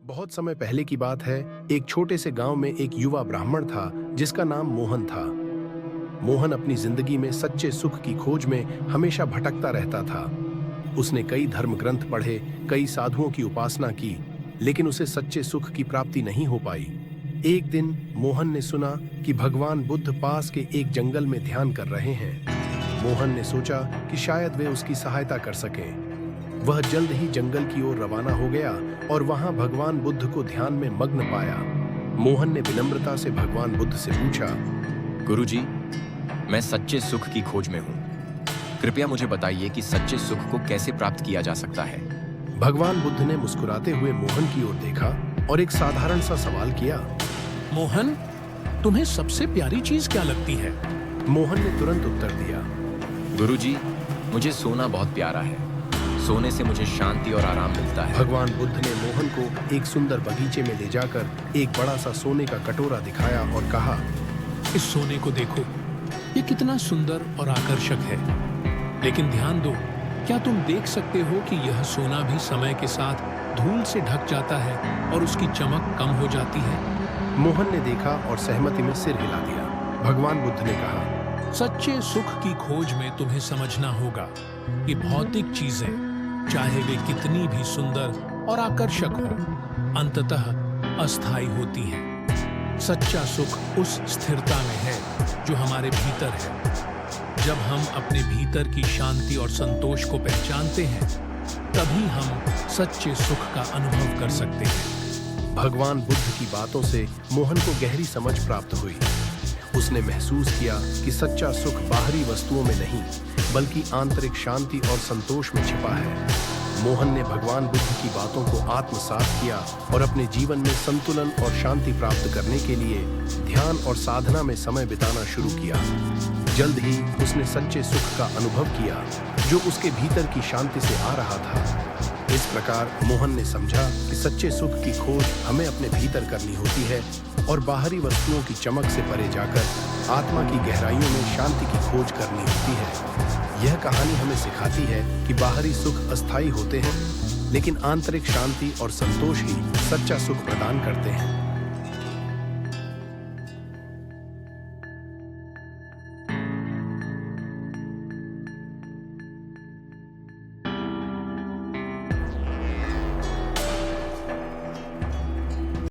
बहुत समय पहले की बात है। एक छोटे से गांव में एक युवा ब्राह्मण था जिसका नाम मोहन था। मोहन अपनी जिंदगी में सच्चे सुख की खोज में हमेशा भटकता रहता था। उसने कई धर्म ग्रंथ पढ़े, कई साधुओं की उपासना की, लेकिन उसे सच्चे सुख की प्राप्ति नहीं हो पाई। एक दिन मोहन ने सुना कि भगवान बुद्ध पास के एक जंगल में ध्यान कर रहे हैं। मोहन ने सोचा कि शायद वे उसकी सहायता कर सकें। वह जल्द ही जंगल की ओर रवाना हो गया और वहां भगवान बुद्ध को ध्यान में मग्न पाया। मोहन ने विनम्रता से भगवान बुद्ध से पूछा, गुरुजी, मैं सच्चे सुख की खोज में हूँ। कृपया मुझे बताइए कि सच्चे सुख को कैसे प्राप्त किया जा सकता है। भगवान बुद्ध ने मुस्कुराते हुए मोहन की ओर देखा और एक साधारण सा सवाल किया। मोहन, तुम्हें सबसे प्यारी चीज क्या लगती है? मोहन ने तुरंत उत्तर दिया, गुरुजी, मुझे सोना बहुत प्यारा है। सोने से मुझे शांति और आराम मिलता है। भगवान बुद्ध ने मोहन को एक सुंदर बगीचे में ले जाकर एक बड़ा सा सोने का कटोरा दिखाया और कहा, इस सोने को देखो, ये कितना सुंदर और आकर्षक है। लेकिन ध्यान दो, क्या तुम देख सकते हो कि यह सोना भी समय के साथ धूल से ढक जाता है और उसकी चमक कम हो जाती है? मोहन ने देखा और सहमति में सिर हिला दिया। भगवान बुद्ध ने कहा, सच्चे सुख की खोज में तुम्हें समझना होगा कि भौतिक चीजें, चाहे वे कितनी भी सुंदर और आकर्षक हो, अंततः अस्थायी होती हैं। सच्चा सुख उस स्थिरता में है जो हमारे भीतर है। जब हम अपने भीतर की शांति और संतोष को पहचानते हैं, तभी हम सच्चे सुख का अनुभव कर सकते हैं। भगवान बुद्ध की बातों से मोहन को गहरी समझ प्राप्त हुई। उसने महसूस किया कि सच्चा सुख बाहरी वस्तुओं में नहीं, बल्कि आंतरिक शांति और संतोष में छिपा है। मोहन ने भगवान बुद्ध की बातों को आत्मसात किया और अपने जीवन में संतुलन और शांति प्राप्त करने के लिए ध्यान और साधना में समय बिताना शुरू किया। जल्द ही उसने सच्चे सुख का अनुभव किया जो उसके भीतर की शांति से आ रहा था। इस प्रकार मोहन ने समझा कि सच्चे सुख की खोज हमें अपने भीतर करनी होती है और बाहरी वस्तुओं की चमक से परे जाकर आत्मा की गहराइयों में शांति की खोज करनी होती है। यह कहानी हमें सिखाती है कि बाहरी सुख अस्थायी होते हैं, लेकिन आंतरिक शांति और संतोष ही सच्चा सुख प्रदान करते हैं।